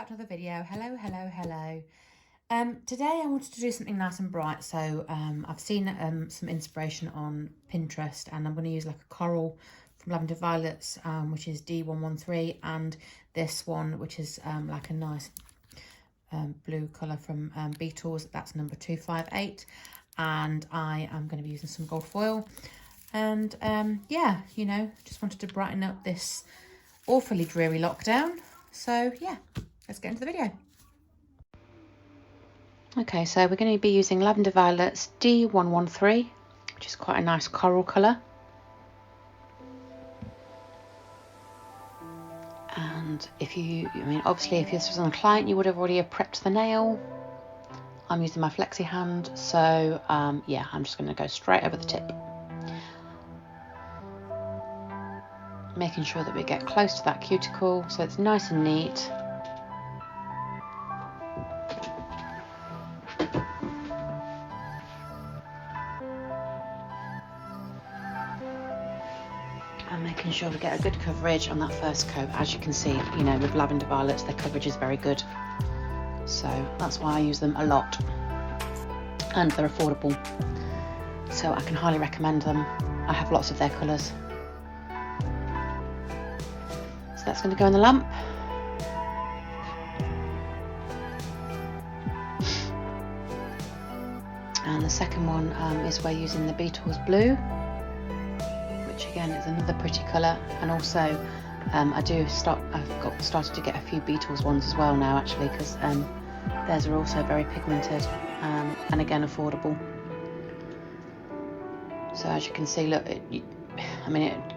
to another video. Hello. Today I wanted to do something nice and bright. So I've seen some inspiration on Pinterest, and I'm going to use like a coral from Lavender Violets, which is D113, and this one, which is like a nice blue colour from Beetles. That's number 258, and I am going to be using some gold foil. And yeah, you know, just wanted to brighten up this awfully dreary lockdown. So yeah, let's get into the video. Okay, so we're going to be using Lavender Violets D113, which is quite a nice coral colour. And obviously if this was on a client, you would have already prepped the nail. I'm using my Flexihand, so yeah, I'm just going to go straight over the tip. Making sure that we get close to that cuticle so it's nice and neat. And making sure we get a good coverage on that first coat. As you can see, you know, with Lavender Violets, their coverage is very good. So that's why I use them a lot. And they're affordable. So I can highly recommend them. I have lots of their colours. So that's going to go in the lamp. And the second one is we're using the Beetles Blue, which again is another pretty colour. And also I've started to get a few Beetles ones as well now, actually, because theirs are also very pigmented and again affordable. So as you can see, look, it'd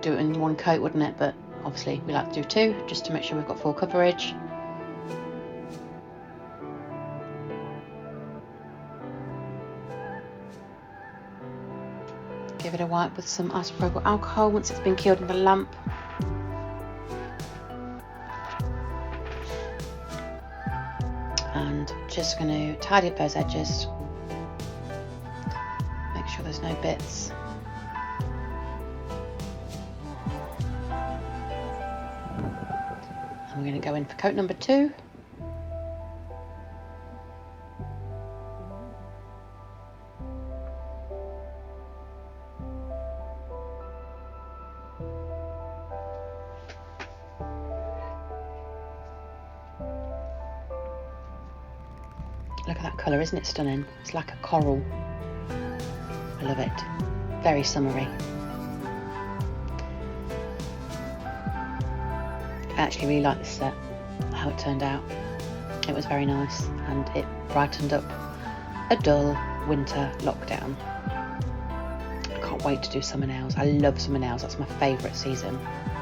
do it in one coat, wouldn't it? But obviously we like to do two, just to make sure we've got full coverage. Give it a wipe with some isopropyl alcohol once it's been cured in the lamp. And just going to tidy up those edges. Make sure there's no bits. And we're going to go in for coat number 2. Look at that colour, isn't it stunning? It's like a coral. I love it. Very summery. I actually really like this set, how it turned out. It was very nice, and it brightened up a dull winter lockdown. I can't wait to do summer nails. I love summer nails. That's my favourite season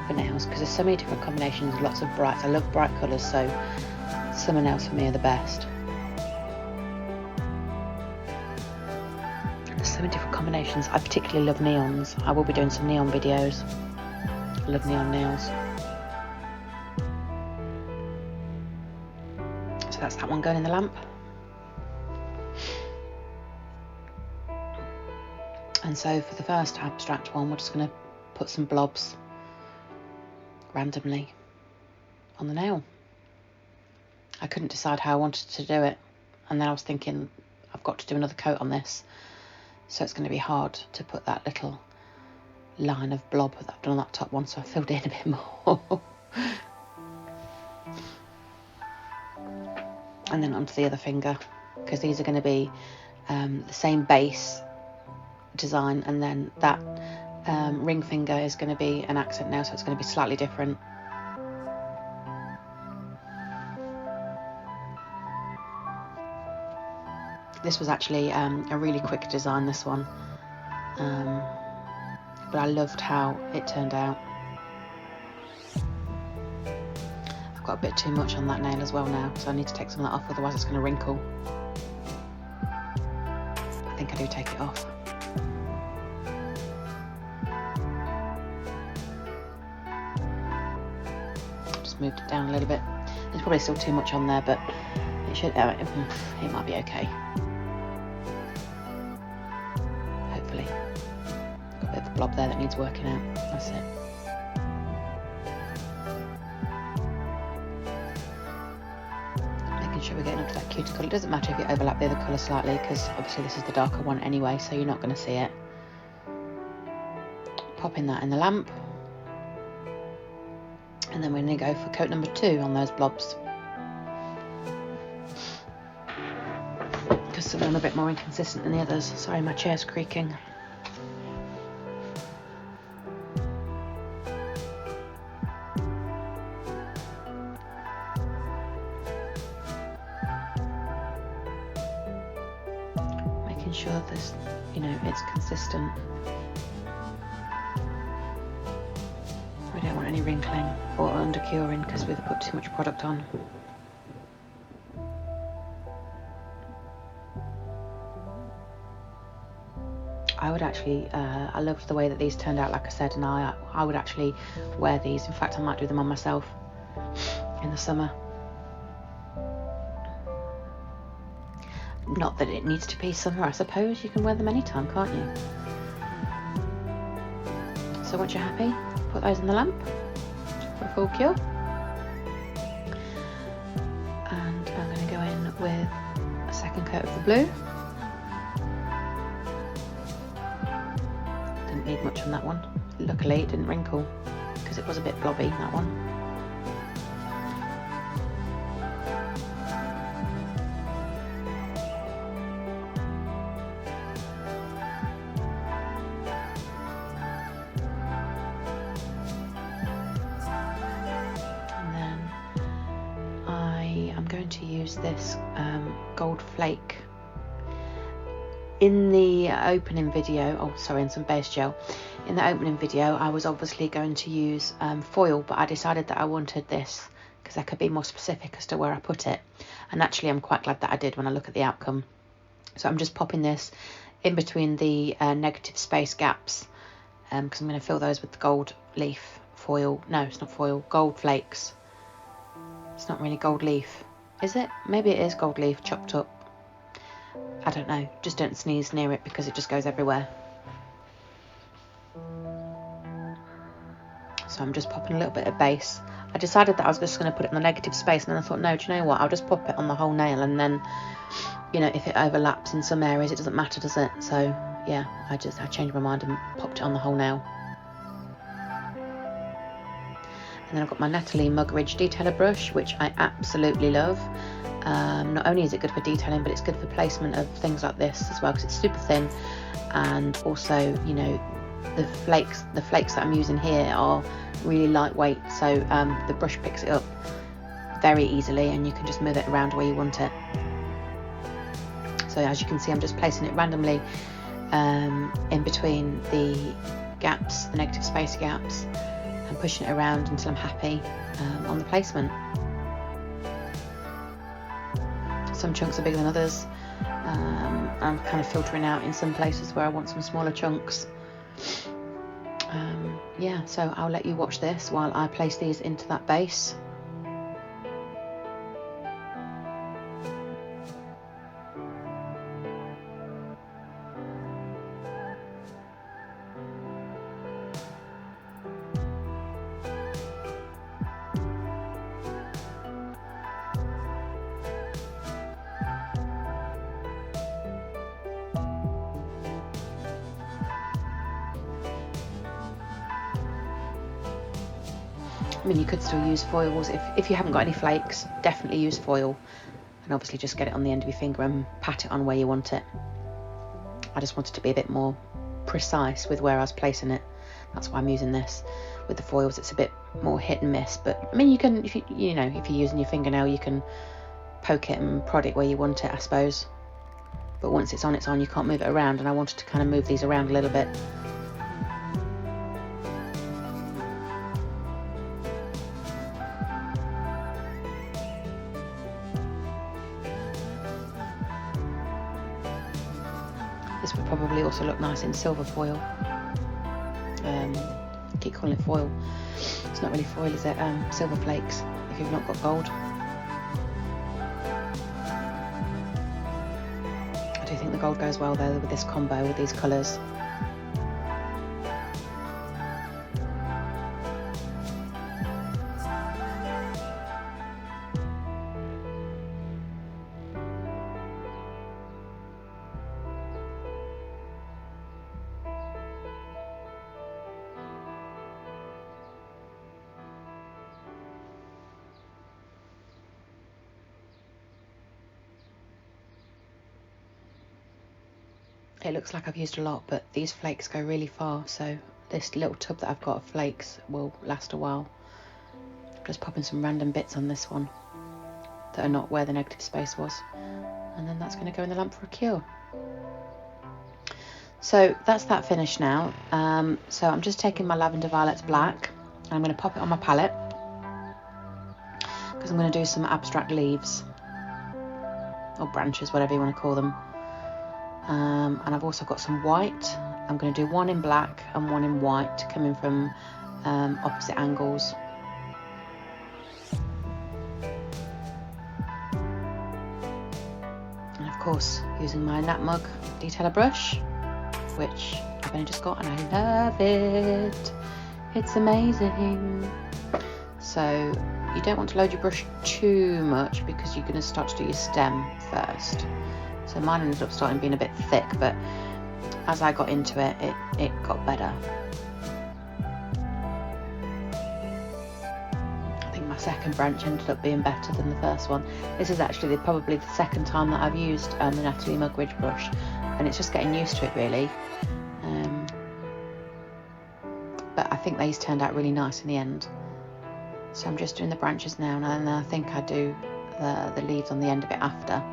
for nails, because there's so many different combinations, lots of brights. I love bright colours, so summer nails for me are the best. There's so many different combinations. I particularly love neons. I will be doing some neon videos. I love neon nails. So that's that one going in the lamp. And so for the first abstract one, we're just going to put some blobs randomly on the nail. I couldn't decide how I wanted to do it, and then I was thinking I've got to do another coat on this, so it's going to be hard to put that little line of blob that I've done on that top one, so I filled in a bit more. And then onto the other finger, because these are going to be the same base design, and then that ring finger is going to be an accent nail, so it's going to be slightly different. This was actually a really quick design, this one, but I loved how it turned out. Got a bit too much on that nail as well now, so I need to take some of that off, otherwise it's going to wrinkle. I think I do take it off. Just moved it down a little bit. There's probably still too much on there, but it should. It might be okay. Hopefully. Got a bit of a blob there that needs working out. That's it. cuticle. It doesn't matter if you overlap the other colour slightly, because obviously this is the darker one anyway, so you're not going to see it. Popping that in the lamp. And then we're going to go for coat number 2 on those blobs. Because some of them are a bit more inconsistent than the others. Sorry, my chair's creaking. Making sure this, you know, it's consistent. We don't want any wrinkling or undercuring because we've put too much product on. I would actually, I loved the way that these turned out, like I said, and I would actually wear these. In fact, I might do them on myself in the summer. Not that it needs to be summer, I suppose. You can wear them anytime, can't you? So once you're happy, put those in the lamp for a full cure. And I'm going to go in with a second coat of the blue. Didn't need much on that one. Luckily it didn't wrinkle because it was a bit blobby, that one. And then I am going to use this gold flake. In the opening video, in some base gel. In the opening video, I was obviously going to use foil, but I decided that I wanted this because I could be more specific as to where I put it. And actually, I'm quite glad that I did when I look at the outcome. So I'm just popping this in between the negative space gaps because I'm going to fill those with the gold leaf foil. No, it's not foil, gold flakes. It's not really gold leaf, is it? Maybe it is gold leaf chopped up. I don't know, just don't sneeze near it because it just goes everywhere. So I'm just popping a little bit of base. I decided that I was just going to put it in the negative space, and then I thought, no, do you know what, I'll just pop it on the whole nail, and then, you know, if it overlaps in some areas, it doesn't matter, does it? So yeah, I changed my mind and popped it on the whole nail. And then I've got my Natalie Mugridge detailer brush, which I absolutely love. Not only is it good for detailing, but it's good for placement of things like this as well, because it's super thin, and also, you know, the flakes that I'm using here are really lightweight, so the brush picks it up very easily, and you can just move it around where you want it. So as you can see, I'm just placing it randomly in between the gaps, the negative space gaps, and pushing it around until I'm happy on the placement. Some chunks are bigger than others. I'm kind of filtering out in some places where I want some smaller chunks. Yeah, so I'll let you watch this while I place these into that base. I mean, you could still use foils if you haven't got any flakes. Definitely use foil, and obviously just get it on the end of your finger and pat it on where you want it. I just wanted to be a bit more precise with where I was placing it. That's why I'm using this. With the foils, it's a bit more hit and miss, but I mean, you can, if you're using your fingernail, you can poke it and prod it where you want it, I suppose. But once it's on, you can't move it around, and I wanted to kind of move these around a little bit. This would probably also look nice in silver foil. I keep calling it foil. It's not really foil, is it? Silver flakes, if you've not got gold. I do think the gold goes well though with this combo with these colours. It looks like I've used a lot, but these flakes go really far, so this little tub that I've got of flakes will last a while. Just popping some random bits on this one that are not where the negative space was, and then that's going to go in the lamp for a cure. So that's that finished now. So I'm just taking my Lavender Violets Black and I'm going to pop it on my palette because I'm going to do some abstract leaves or branches, whatever you want to call them. And I've also got some white. I'm going to do one in black and one in white, coming from opposite angles. And of course, using my Nat Mug detailer brush, which I've only just got, and I love it. It's amazing. So you don't want to load your brush too much because you're going to start to do your stem first. So mine ended up starting being a bit thick, but as I got into it, it got better. I think my second branch ended up being better than the first one. This is actually probably the second time that I've used the Natalie Mugridge brush, and it's just getting used to it really. But I think these turned out really nice in the end. So I'm just doing the branches now, and then I think I do the leaves on the end of it after.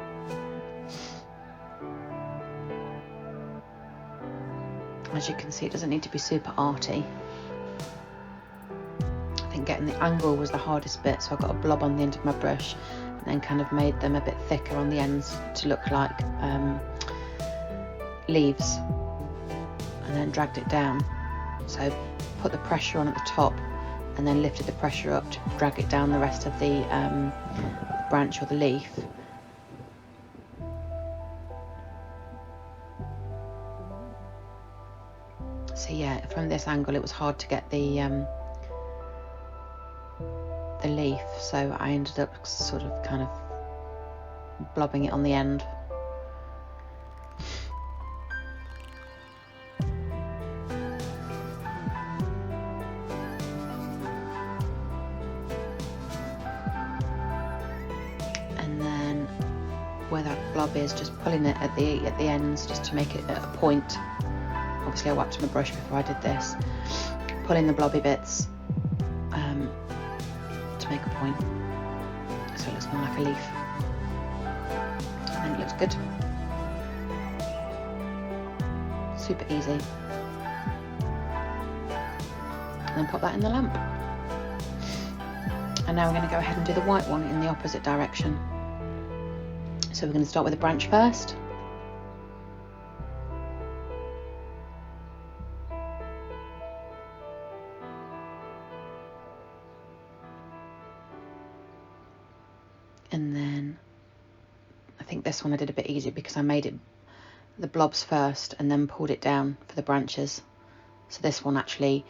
As you can see, it doesn't need to be super arty. I think getting the angle was the hardest bit, so I got a blob on the end of my brush and then kind of made them a bit thicker on the ends to look like leaves, and then dragged it down. So put the pressure on at the top and then lifted the pressure up to drag it down the rest of the branch or the leaf. So yeah, from this angle it was hard to get the leaf, so I ended up sort of kind of blobbing it on the end. And then where that blob is, just pulling it at the ends just to make it at a point. Obviously I wiped my brush before I did this. Pulling the blobby bits to make a point, so it looks more like a leaf. I think it looks good. Super easy. And then pop that in the lamp. And now we're going to go ahead and do the white one in the opposite direction. So we're going to start with a branch first. And then I think this one I did a bit easier because I made it the blobs first and then pulled it down for the branches. So this one actually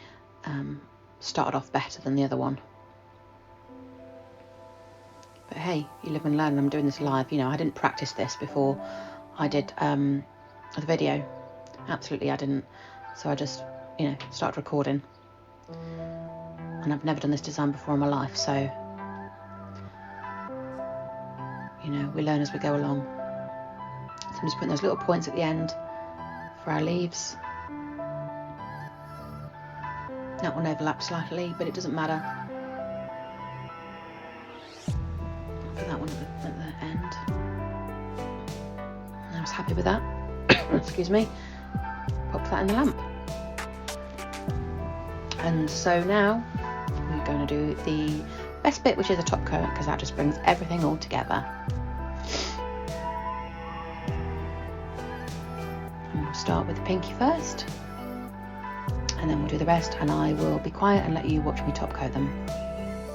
started off better than the other one. But hey, you live and learn. I'm doing this live. You know, I didn't practice this before I did the video. Absolutely, I didn't. So I just, you know, started recording. And I've never done this design before in my life, so, you know, we learn as we go along. So I'm just putting those little points at the end for our leaves. That one overlaps slightly, but it doesn't matter. Put that one at the end. I was happy with that. Excuse me. Pop that in the lamp. And so now we're going to do the best bit, which is the top coat, because that just brings everything all together. And we'll start with the pinky first, and then we'll do the rest, and I will be quiet and let you watch me top coat them,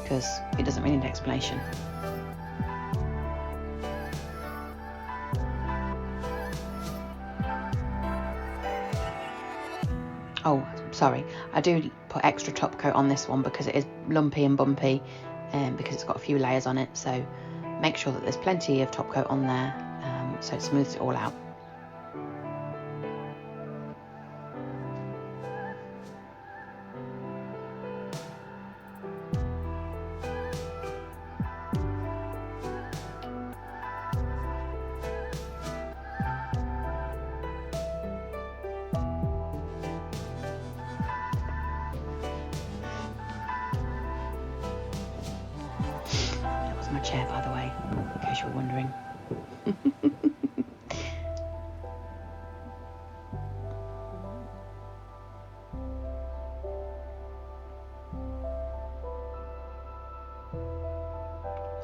because it doesn't really need explanation. Oh, sorry, I do put extra top coat on this one because it is lumpy and bumpy, because it's got a few layers on it, so make sure that there's plenty of top coat on there, so it smooths it all out. That's my chair, by the way, in case you were wondering.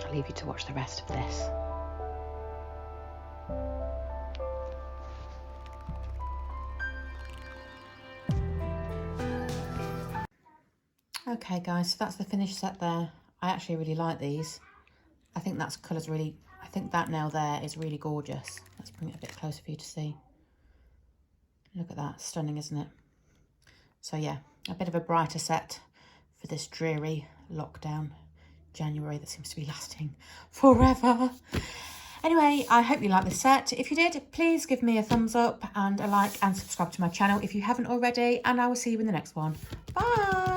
I'll leave you to watch the rest of this. Okay guys, so that's the finished set there. I actually really like these. I think that colour's really, I think that nail there is really gorgeous. Let's bring it a bit closer for you to see. Look at that, stunning, isn't it? So yeah, a bit of a brighter set for this dreary lockdown January that seems to be lasting forever. Anyway, I hope you liked this set. If you did, please give me a thumbs up and a like and subscribe to my channel if you haven't already, and I will see you in the next one. Bye!